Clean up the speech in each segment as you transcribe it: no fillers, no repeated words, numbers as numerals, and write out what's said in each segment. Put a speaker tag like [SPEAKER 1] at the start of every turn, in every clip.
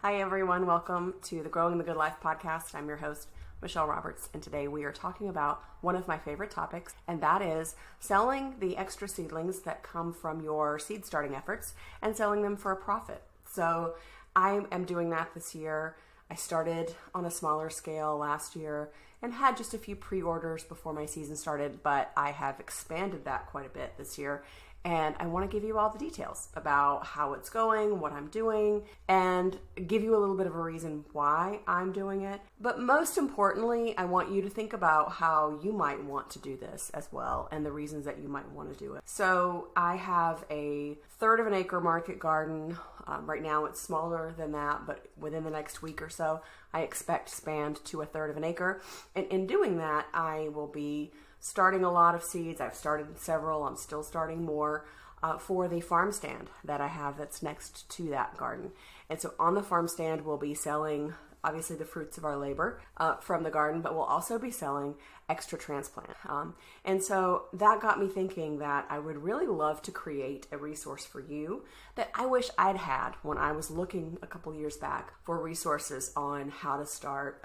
[SPEAKER 1] Hi everyone, welcome to the Growing the Good Life podcast. I'm your host, Michelle Roberts, and today we are talking about one of my favorite topics, and that is selling the extra seedlings that come from your seed starting efforts and selling them for a profit. So I am doing that this year. I started on a smaller scale last year and had just a few pre-orders before my season started, but I have expanded that quite a bit this year. And I want to give you all the details about how it's going, what I'm doing, and give you a little bit of a reason why I'm doing it. But most importantly, I want you to think about how you might want to do this as well and the reasons that you might want to do it. So I have a third of an acre market garden. Right now it's smaller than that, but within the next week or so, I expect to expand to a third of an acre. And in doing that, I will be starting a lot of seeds. I've started several. I'm still starting more for the farm stand that I have that's next to that garden. And so on the farm stand, we'll be selling obviously the fruits of our labor from the garden, but we'll also be selling extra transplant. And so that got me thinking that I would really love to create a resource for you that I wish I'd had when I was looking a couple years back for resources on how to start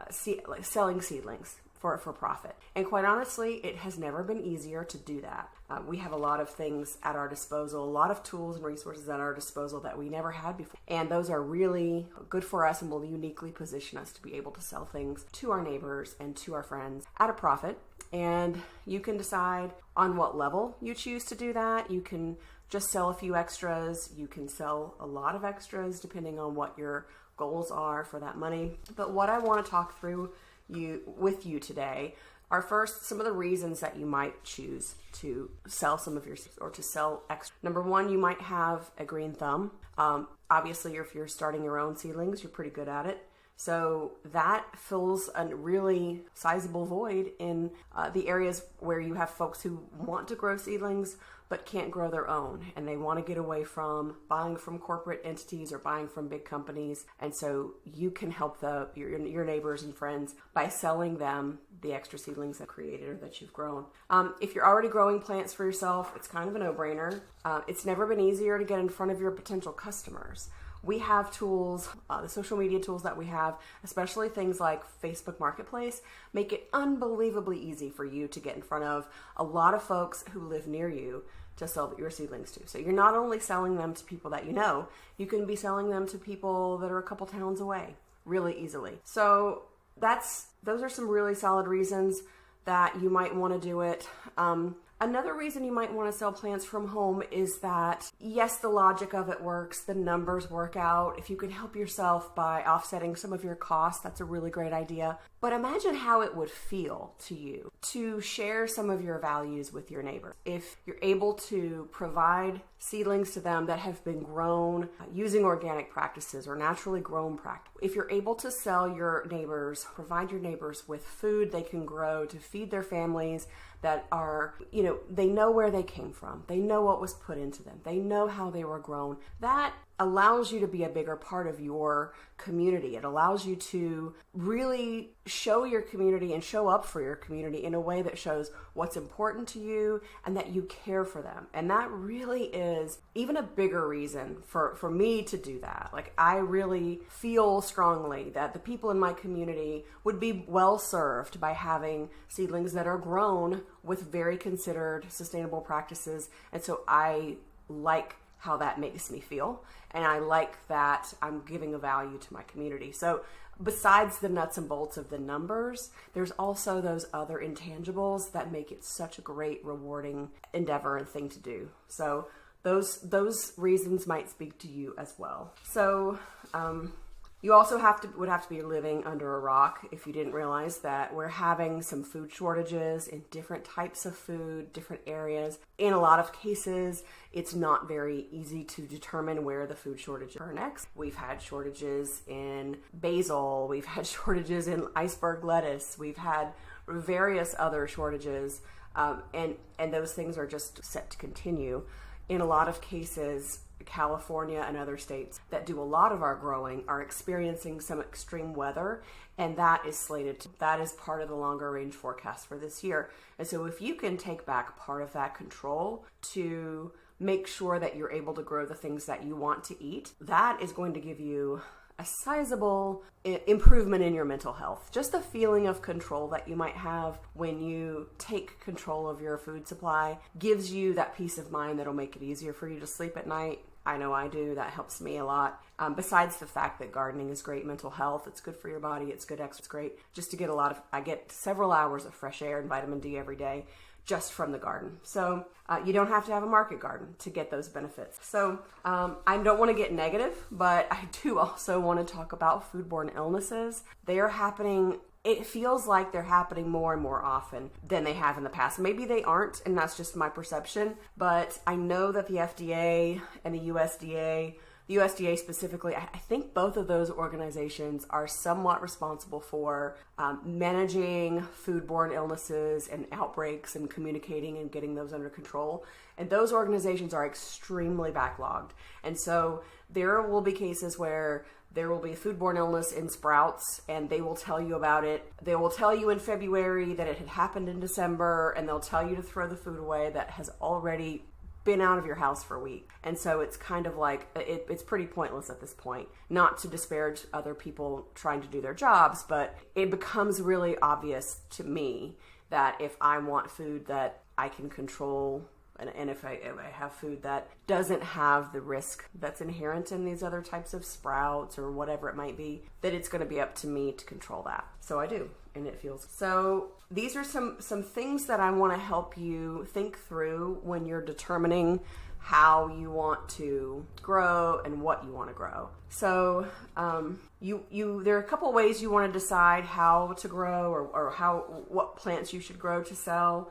[SPEAKER 1] selling seedlings for profit. And quite honestly, it has never been easier to do that. We have a lot of things at our disposal, a lot of tools and resources at our disposal that we never had before. And those are really good for us and will uniquely position us to be able to sell things to our neighbors and to our friends at a profit. And you can decide on what level you choose to do that. You can just sell a few extras. You can sell a lot of extras depending on what your goals are for that money. But what I want to talk through with you today are first some of the reasons that you might choose to sell some of your or to sell extra. Number one, you might have a green thumb. Obviously, if you're starting your own seedlings, you're pretty good at it. So that fills a really sizable void in the areas where you have folks who want to grow seedlings but can't grow their own, and they want to get away from buying from corporate entities or buying from big companies. And so you can help your neighbors and friends by selling them the extra seedlings that created or that you've grown. If you're already growing plants for yourself, it's kind of a no-brainer. It's never been easier to get in front of your potential customers. We have tools, the social media tools that we have, especially things like Facebook Marketplace, make it unbelievably easy for you to get in front of a lot of folks who live near you to sell your seedlings to. So you're not only selling them to people that you know, you can be selling them to people that are a couple towns away really easily. So those are some really solid reasons that you might want to do it. Another reason you might want to sell plants from home is that, yes, the logic of it works, the numbers work out. If you can help yourself by offsetting some of your costs, that's a really great idea. But imagine how it would feel to you to share some of your values with your neighbor. If you're able to provide seedlings to them that have been grown using organic practices or naturally grown practices, if you're able to provide your neighbors with food they can grow to feed their families that are, they know where they came from. They know what was put into them. They know how they were grown. That allows you to be a bigger part of your community. It allows you to really show your community and show up for your community in a way that shows what's important to you and that you care for them. And that really is even a bigger reason for me to do that. Like, I really feel strongly that the people in my community would be well served by having seedlings that are grown with very considered sustainable practices. And so I like how that makes me feel. And I like that I'm giving a value to my community. So besides the nuts and bolts of the numbers, there's also those other intangibles that make it such a great, rewarding endeavor and thing to do. So those reasons might speak to you as well. So you also would have to be living under a rock if you didn't realize that we're having some food shortages in different types of food, different areas. In a lot of cases, it's not very easy to determine where the food shortages are next. We've had shortages in basil, we've had shortages in iceberg lettuce, we've had various other shortages, and those things are just set to continue. In a lot of cases, California and other states that do a lot of our growing are experiencing some extreme weather, and that is part of the longer range forecast for this year. And so if you can take back part of that control to make sure that you're able to grow the things that you want to eat, that is going to give you a sizable improvement in your mental health. Just the feeling of control that you might have when you take control of your food supply gives you that peace of mind that'll make it easier for you to sleep at night. I know I do. That helps me a lot. Besides the fact that gardening is great mental health, it's good for your body, it's good exercise, it's great just to get I get several hours of fresh air and vitamin D every day just from the garden. So you don't have to have a market garden to get those benefits. So I don't want to get negative, but I do also want to talk about foodborne illnesses. They are happening. It feels like they're happening more and more often than they have in the past. Maybe they aren't, and that's just my perception, but I know that the FDA and the USDA specifically, I think both of those organizations are somewhat responsible for managing foodborne illnesses and outbreaks and communicating and getting those under control. And those organizations are extremely backlogged. And so there will be cases where there will be a foodborne illness in sprouts, and they will tell you about it. They will tell you in February that it had happened in December, and they'll tell you to throw the food away that has already been out of your house for a week. And so it's kind of like, it's pretty pointless at this point. Not to disparage other people trying to do their jobs, but it becomes really obvious to me that if I want food that I can control, and if I have food that doesn't have the risk that's inherent in these other types of sprouts or whatever it might be, that it's going to be up to me to control that. So I do, and it feels so. These are some things that I want to help you think through when you're determining how you want to grow and what you want to grow. So there are a couple ways you want to decide how to grow or what plants you should grow to sell.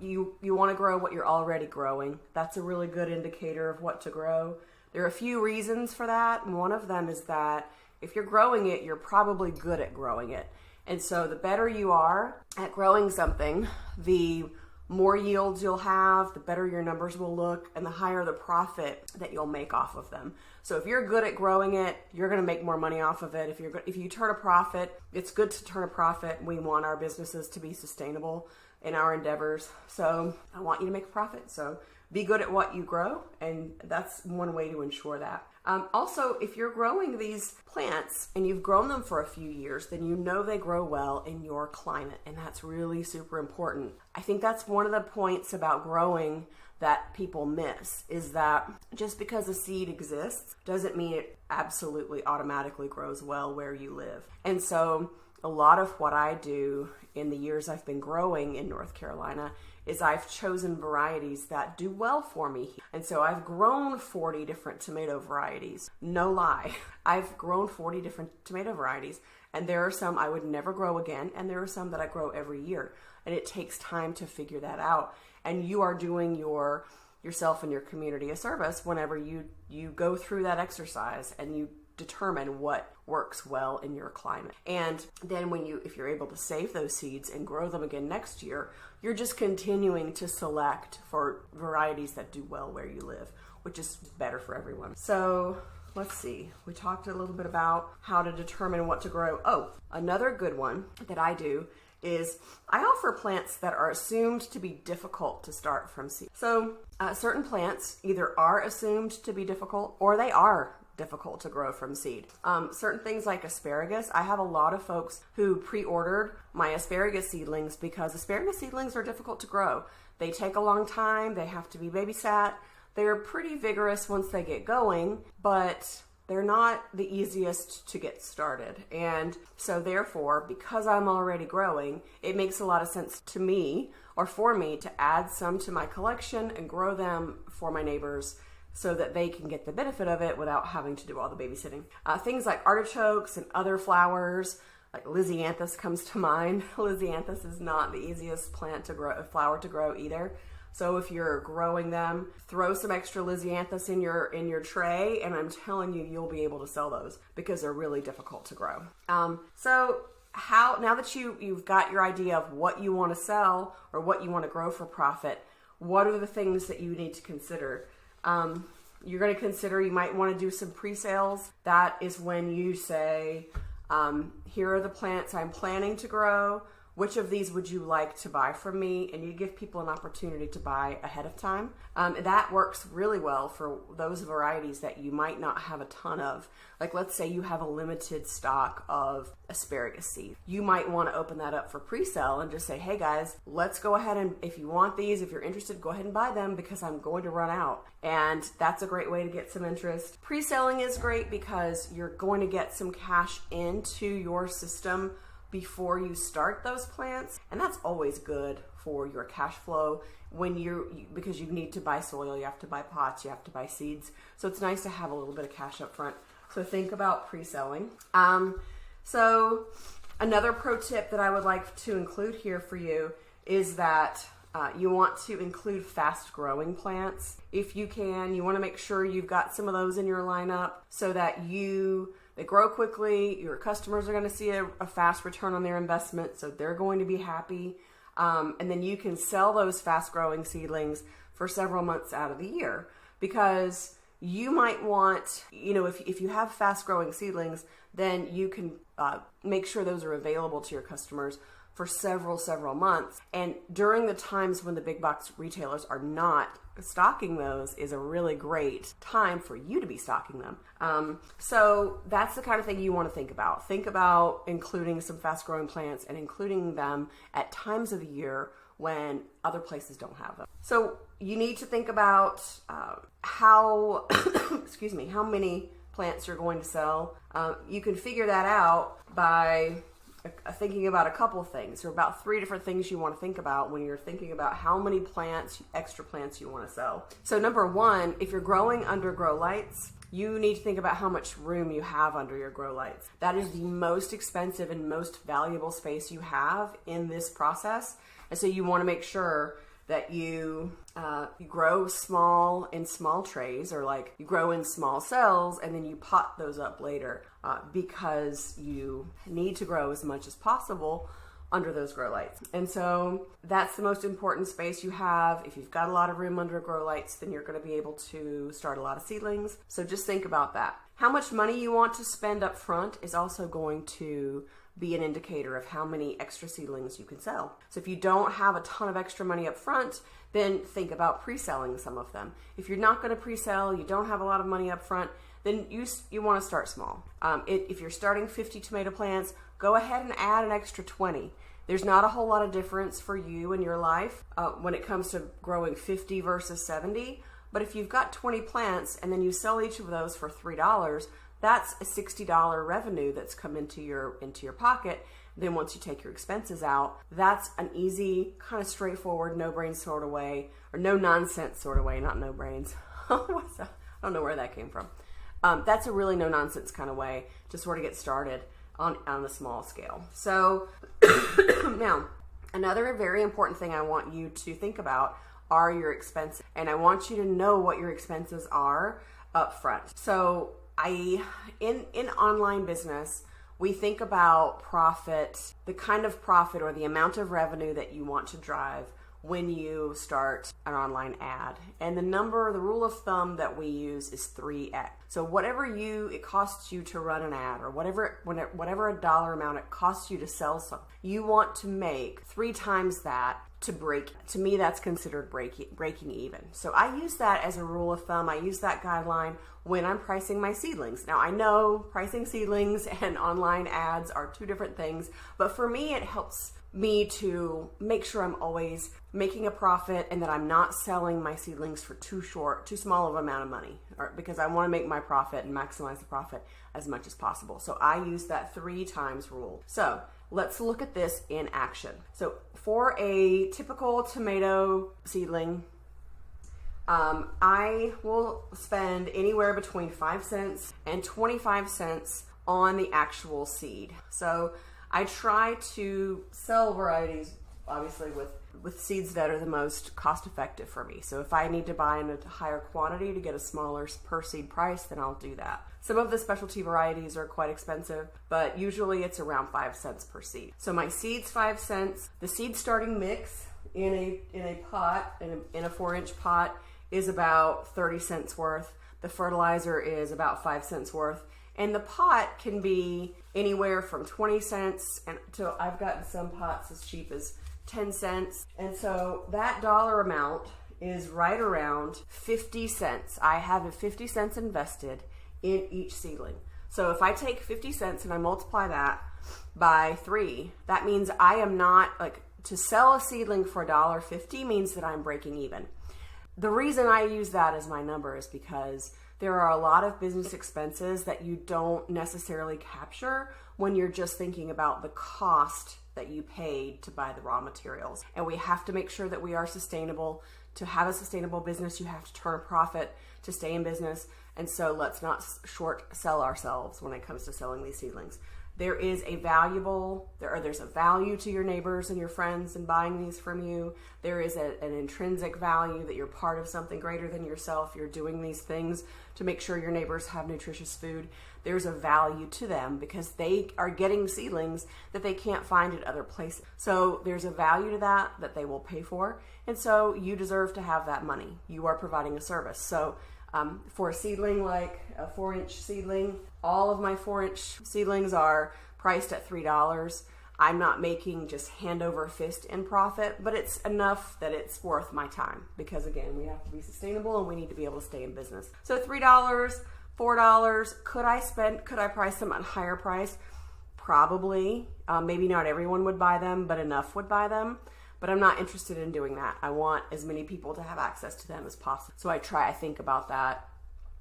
[SPEAKER 1] You want to grow what you're already growing. That's a really good indicator of what to grow. There are a few reasons for that. And one of them is that if you're growing it, you're probably good at growing it. And so the better you are at growing something, the more yields you'll have, the better your numbers will look, and the higher the profit that you'll make off of them. So if you're good at growing it, you're going to make more money off of it. If you turn a profit, it's good to turn a profit. We want our businesses to be sustainable in our endeavors. So I want you to make a profit. So be good at what you grow, and that's one way to ensure that. Also, if you're growing these plants and you've grown them for a few years, then you know they grow well in your climate, and that's really super important. I think that's one of the points about growing that people miss, is that just because a seed exists doesn't mean it absolutely automatically grows well where you live. And so a lot of what I do in the years I've been growing in North Carolina is I've chosen varieties that do well for me. And so I've grown 40 different tomato varieties. No lie. I've grown 40 different tomato varieties. And there are some I would never grow again, and there are some that I grow every year. And it takes time to figure that out. And you are doing yourself and your community a service whenever you go through that exercise and you determine what works well in your climate. And then if you're able to save those seeds and grow them again next year, you're just continuing to select for varieties that do well where you live, which is better for everyone. So let's see, we talked a little bit about how to determine what to grow. Oh, another good one that I do is I offer plants that are assumed to be difficult to start from seed. So certain plants either are assumed to be difficult or they are difficult to grow from seed. Certain things like asparagus, I have a lot of folks who pre-ordered my asparagus seedlings because asparagus seedlings are difficult to grow. They take a long time, they have to be babysat. They're pretty vigorous once they get going, but they're not the easiest to get started. And so therefore, because I'm already growing, it makes a lot of sense to me or for me to add some to my collection and grow them for my neighbors so that they can get the benefit of it without having to do all the babysitting. Things like artichokes and other flowers, like Lisianthus comes to mind. Lisianthus is not the easiest flower to grow either. So if you're growing them, throw some extra Lisianthus in your tray, and I'm telling you, you'll be able to sell those because they're really difficult to grow. So now that you've got your idea of what you want to sell or what you want to grow for profit, what are the things that you need to consider? You're going to consider you might want to do some pre-sales. That is when you say, here are the plants I'm planning to grow. which of these would you like to buy from me? And you give people an opportunity to buy ahead of time. That works really well for those varieties that you might not have a ton of. Like let's say you have a limited stock of asparagus seed. You might want to open that up for pre-sale and just say, hey guys, let's go ahead and if you want these, if you're interested, go ahead and buy them because I'm going to run out. And that's a great way to get some interest. Pre-selling is great because you're going to get some cash into your system before you start those plants, and that's always good for your cash flow when because you need to buy soil, you have to buy pots, you have to buy seeds, so it's nice to have a little bit of cash up front. So think about pre-selling. So another pro tip that I would like to include here for you is that you want to include fast growing plants. If you can, you want to make sure you've got some of those in your lineup so that they grow quickly, your customers are going to see a fast return on their investment, so they're going to be happy. And then you can sell those fast growing seedlings for several months out of the year, because you might want, if you have fast growing seedlings, then you can make sure those are available to your customers for several months. And during the times when the big box retailers are not stocking those is a really great time for you to be stocking them. So that's the kind of thing you want to think about. Think about including some fast growing plants and including them at times of the year when other places don't have them. So you need to think about how many plants you're going to sell. You can figure that out by thinking about a couple of things. There are about 3 different things you want to think about when you're thinking about how many extra plants you want to sell. So number 1, if you're growing under grow lights, you need to think about how much room you have under your grow lights. That is the most expensive and most valuable space you have in this process. And so you want to make sure that you grow small in small trays, or like you grow in small cells and then you pot those up later, because you need to grow as much as possible under those grow lights. And so that's the most important space you have. If you've got a lot of room under grow lights, then you're going to be able to start a lot of seedlings. So just think about that. How much money you want to spend up front is also going to be an indicator of how many extra seedlings you can sell. So if you don't have a ton of extra money up front, then think about pre-selling some of them. If you're not going to pre-sell, you don't have a lot of money up front, then you want to start small. If you're starting 50 tomato plants, go ahead and add an extra 20. There's not a whole lot of difference for you in your life when it comes to growing 50 versus 70. But if you've got 20 plants and then you sell each of those for $3, that's a $60 revenue that's come into your pocket. Then once you take your expenses out, that's an easy, kind of straightforward, no-brain sort of way, or no-nonsense sort of way, not no-brains. I don't know where that came from. That's a really no-nonsense kind of way to sort of get started on a small scale. So now, another very important thing I want you to think about are your expenses. And I want you to know what your expenses are up front. So in online business, we think about profit, the kind of profit or the amount of revenue that you want to drive when you start an online ad. And the rule of thumb that we use is 3x. So whatever it costs you to run an ad, or whatever a dollar amount it costs you to sell something, you want to make 3 times that to break. To me, that's considered breaking even. So I use that as a rule of thumb. I use that guideline when I'm pricing my seedlings. Now I know pricing seedlings and online ads are 2 different things, but for me it helps me to make sure I'm always making a profit and that I'm not selling my seedlings for too small of an amount of money, because I want to make my profit and maximize the profit as much as possible. So I use that 3 times rule. So let's look at this in action. So for a typical tomato seedling, I will spend anywhere between 5 cents and 25 cents on the actual seed. So I try to sell varieties, obviously, with seeds that are the most cost effective for me. So if I need to buy in a higher quantity to get a smaller per seed price, then I'll do that. Some of the specialty varieties are quite expensive, but usually it's around 5 cents per seed. So my seed's 5 cents. The seed starting mix in a pot, in a 4-inch pot, is about 30 cents worth. The fertilizer is about 5 cents worth. And the pot can be anywhere from 20 cents and to I've gotten some pots as cheap as 10 cents. And so that dollar amount is right around 50 cents. I have 50 cents invested in each seedling. So if I take 50 cents and I multiply that by 3, that means I am not to sell a seedling for $1.50 means that I'm breaking even. The reason I use that as my number is because there are a lot of business expenses that you don't necessarily capture when you're just thinking about the cost that you paid to buy the raw materials. And we have to make sure that we are sustainable. To have a sustainable business, you have to turn a profit to stay in business. And so let's not short sell ourselves when it comes to selling these seedlings. There's a value to your neighbors and your friends in buying these from you. There is an intrinsic value that you're part of something greater than yourself. You're doing these things to make sure your neighbors have nutritious food. There's a value to them because they are getting seedlings that they can't find at other places. So there's a value to that they will pay for. And so you deserve to have that money. You are providing a service. So for a seedling like a 4-inch seedling, all of my 4-inch seedlings are priced at $3. I'm not making just hand over fist in profit, but it's enough that it's worth my time because again, we have to be sustainable and we need to be able to stay in business. So $3, $4, could I price them at a higher price? Probably. Maybe not everyone would buy them, but enough would buy them. But I'm not interested in doing that. I want as many people to have access to them as possible. So I think about that,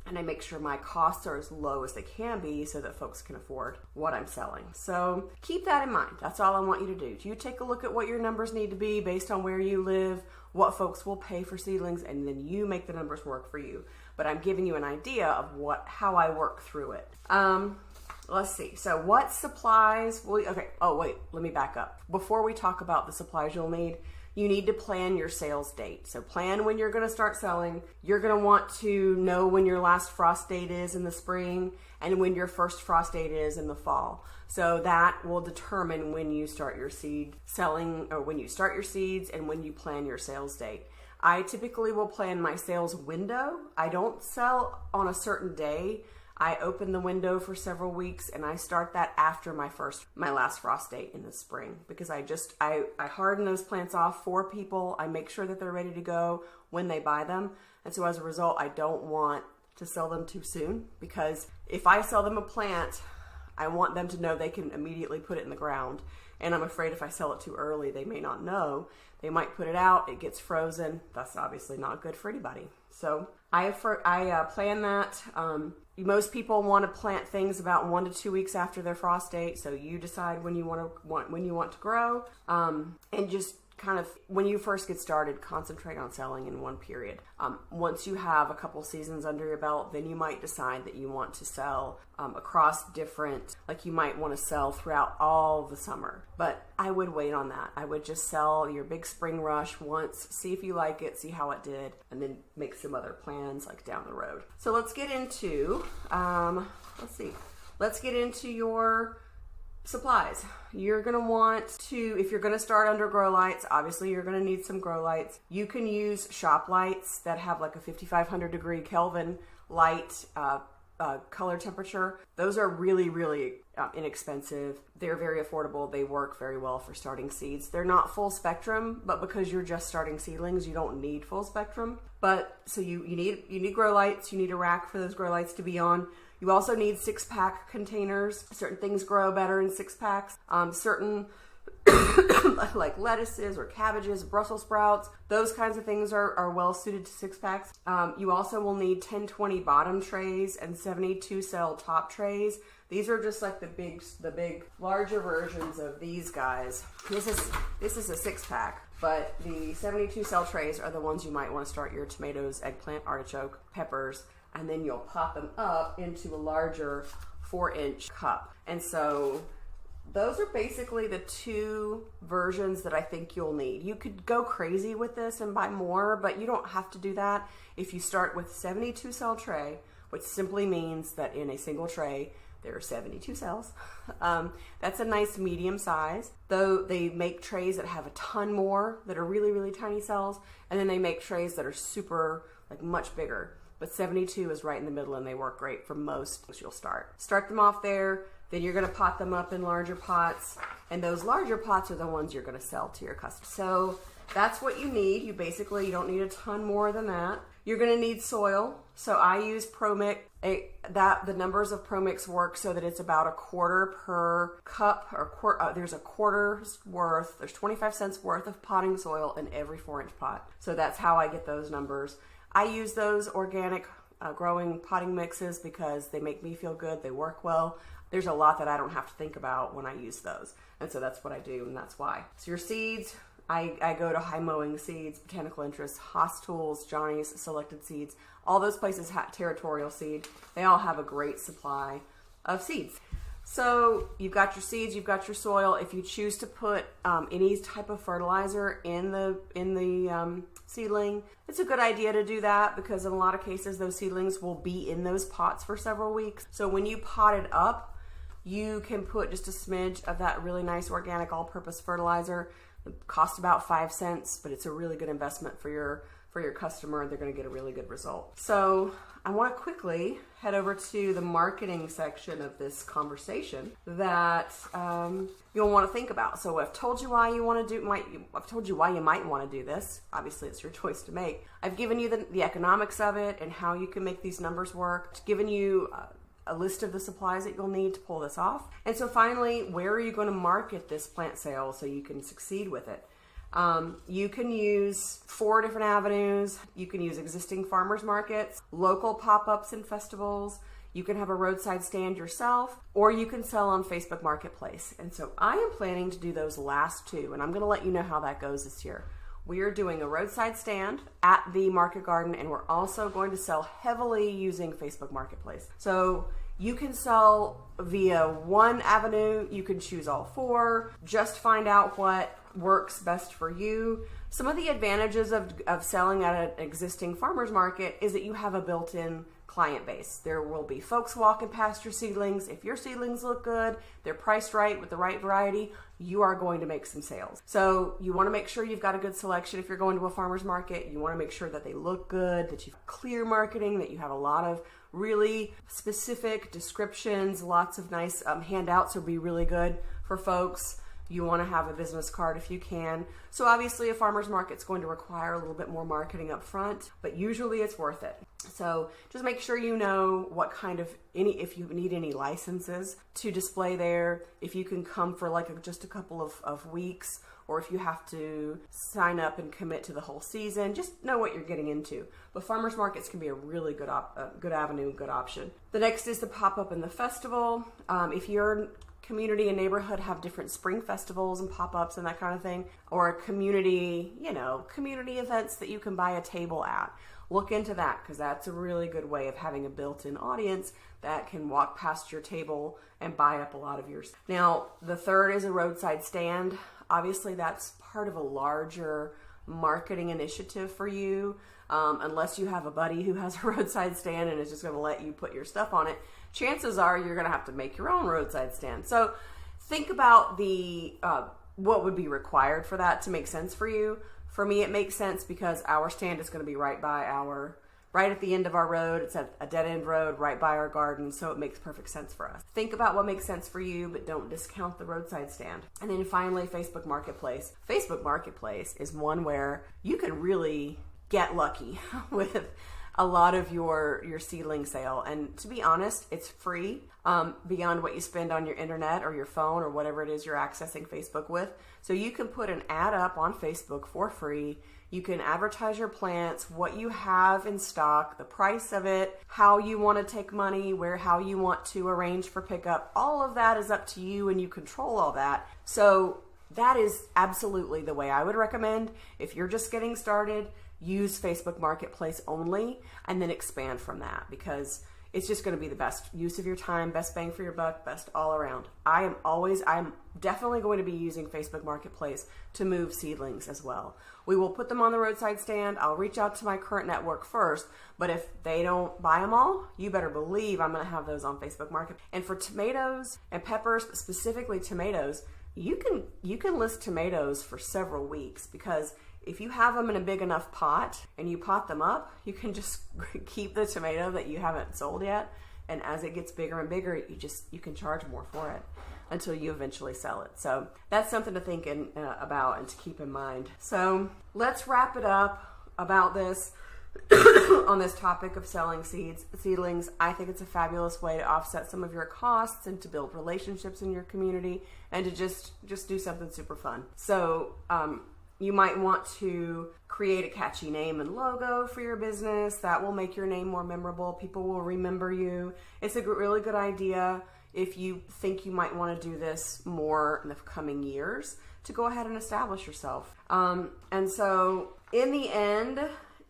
[SPEAKER 1] and I make sure my costs are as low as they can be so that folks can afford what I'm selling. So keep that in mind. That's all I want you to do. You take a look at what your numbers need to be based on where you live, what folks will pay for seedlings, and then you make the numbers work for you. But I'm giving you an idea of how I work through it. Let's see. So what supplies let me back up. Before we talk about the supplies you'll need, you need to plan your sales date. So plan when you're going to start selling. You're going to want to know when your last frost date is in the spring and when your first frost date is in the fall. So that will determine when you start your seed selling, or when you start your seeds and when you plan your sales date. I typically will plan my sales window. I don't sell on a certain day. I open the window for several weeks and I start that after my last frost date in the spring because I harden those plants off for people. I make sure that they're ready to go when they buy them. And so as a result, I don't want to sell them too soon because if I sell them a plant, I want them to know they can immediately put it in the ground. And I'm afraid if I sell it too early, they may not know. They might put it out, it gets frozen. That's obviously not good for anybody. So I plan that. Most people want to plant things about 1 to 2 weeks after their frost date. So you decide when you want to grow, and just kind of when you first get started, concentrate on selling in one period. Once you have a couple seasons under your belt, then you might decide that you want to sell across different, like you might want to sell throughout all the summer. But I would wait on that. I would just sell your big spring rush once, see if you like it, see how it did, and then make some other plans like down the road. So let's get into, your supplies. You're going to want to, if you're going to start under grow lights, obviously you're going to need some grow lights. You can use shop lights that have like a 5,500 degree Kelvin light color temperature. Those are really, really inexpensive. They're very affordable. They work very well for starting seeds. They're not full spectrum, but because you're just starting seedlings, you don't need full spectrum. But so you need grow lights. You need a rack for those grow lights to be on. You also need 6-pack containers. Certain things grow better in 6-packs. Certain like lettuces or cabbages, Brussels sprouts, those kinds of things are well suited to 6-packs. You also will need 1020 bottom trays and 72 cell top trays. These are just like the big larger versions of these guys. This is a 6-pack, but the 72 cell trays are the ones you might want to start your tomatoes, eggplant, artichoke, peppers, and then you'll pop them up into a larger 4-inch cup. And so those are basically the 2 versions that I think you'll need. You could go crazy with this and buy more, but you don't have to do that. If you start with 72 cell tray, which simply means that in a single tray, there are 72 cells. That's a nice medium size. Though they make trays that have a ton more that are really, really tiny cells. And then they make trays that are super, like much bigger. but 72 is right in the middle, and they work great for most. You'll start them off there. Then you're going to pot them up in larger pots, and those larger pots are the ones you're going to sell to your customers. So that's what you need. You don't need a ton more than that. You're going to need soil. So I use ProMix. The numbers of ProMix work so that it's about a quarter per cup, or there's a quarter's worth. There's 25 cents worth of potting soil in every 4-inch pot. So that's how I get those numbers. I use those organic growing potting mixes because they make me feel good. They work well. There's a lot that I don't have to think about when I use those. And so that's what I do, and that's why. So your seeds, I go to High Mowing Seeds, Botanical Interest, Haas Tools, Johnny's, Selected Seeds. All those places have Territorial Seed. They all have a great supply of seeds. So you've got your seeds, you've got your soil. If you choose to put any type of fertilizer in the seedling, it's a good idea to do that because in a lot of cases those seedlings will be in those pots for several weeks. So when you pot it up, you can put just a smidge of that really nice organic all-purpose fertilizer. It costs about 5 cents, but it's a really good investment for your customer. They're going to get a really good result. So I want to quickly head over to the marketing section of this conversation that you'll want to think about. So I've told you why I've told you why you might want to do this. Obviously, it's your choice to make. I've given you the economics of it and how you can make these numbers work. I've given you a list of the supplies that you'll need to pull this off. And so finally, where are you going to market this plant sale so you can succeed with it? You can use 4 different avenues. You can use existing farmers markets, local pop-ups and festivals. You can have a roadside stand yourself, or you can sell on Facebook Marketplace. And so I am planning to do those last 2, and I'm going to let you know how that goes this year. We are doing a roadside stand at the market garden, and we're also going to sell heavily using Facebook Marketplace. So you can sell via one avenue. You can choose all 4. Just find out what works best for you. Some of the advantages of selling at an existing farmer's market is that you have a built-in client base. There will be folks walking past your seedlings. If your seedlings look good, they're priced right with the right variety, you are going to make some sales. So you want to make sure you've got a good selection. If you're going to a farmer's market, you want to make sure that they look good, that you've clear marketing, that you have a lot of really specific descriptions. Lots of nice handouts would be really good for folks. You want to have a business card if you can. So obviously a farmer's market's going to require a little bit more marketing up front, but usually it's worth it. So just make sure you know what kind of if you need any licenses to display there, if you can come for just a couple of weeks, or if you have to sign up and commit to the whole season, just know what you're getting into. But farmers markets can be a really good avenue, good option. The next is the pop-up and the festival. If your community and neighborhood have different spring festivals and pop-ups and that kind of thing, or community events that you can buy a table at, look into that, because that's a really good way of having a built-in audience that can walk past your table and buy up a lot of yours. Now, the third is a roadside stand. Obviously, that's part of a larger marketing initiative for you. Unless you have a buddy who has a roadside stand and is just going to let you put your stuff on it, chances are you're going to have to make your own roadside stand. So think about what would be required for that to make sense for you. For me, it makes sense because our stand is going to be right at the end of our road. It's a dead-end road right by our garden, so it makes perfect sense for us. Think about what makes sense for you, but don't discount the roadside stand. And then finally, Facebook Marketplace. Facebook Marketplace is one where you can really get lucky with a lot of your seedling sale. And to be honest, it's free beyond what you spend on your internet or your phone or whatever it is you're accessing Facebook with. So you can put an ad up on Facebook for free. You can advertise your plants, what you have in stock, the price of it, how you want to take money, how you want to arrange for pickup. All of that is up to you, and you control all that. So that is absolutely the way I would recommend. If you're just getting started, use Facebook Marketplace only, and then expand from that, because it's just going to be the best use of your time, best bang for your buck, best all around. I'm definitely going to be using Facebook Marketplace to move seedlings as well. We will put them on the roadside stand. I'll reach out to my current network first, but if they don't buy them all, you better believe I'm going to have those on Facebook Market. And for tomatoes and peppers, specifically tomatoes, you can list tomatoes for several weeks, because if you have them in a big enough pot and you pot them up, you can just keep the tomato that you haven't sold yet. And as it gets bigger and bigger, you can charge more for it until you eventually sell it. So that's something to think about and to keep in mind. So let's wrap it up about this on this topic of selling seedlings. I think it's a fabulous way to offset some of your costs and to build relationships in your community and to just do something super fun. So you might want to create a catchy name and logo for your business that will make your name more memorable. People will remember you. It's a really good idea if you think you might want to do this more in the coming years to go ahead and establish yourself. And so in the end,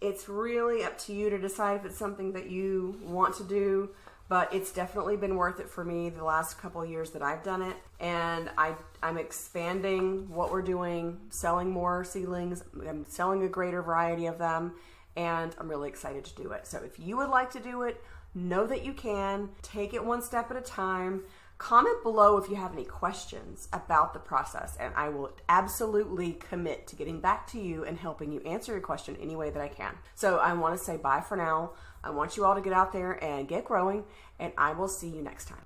[SPEAKER 1] it's really up to you to decide if it's something that you want to do, but it's definitely been worth it for me the last couple of years that I've done it. And I'm expanding what we're doing, selling more seedlings. I'm selling a greater variety of them, and I'm really excited to do it. So if you would like to do it, know that you can. Take it one step at a time. Comment below if you have any questions about the process, and I will absolutely commit to getting back to you and helping you answer your question any way that I can. So I want to say bye for now. I want you all to get out there and get growing, and I will see you next time.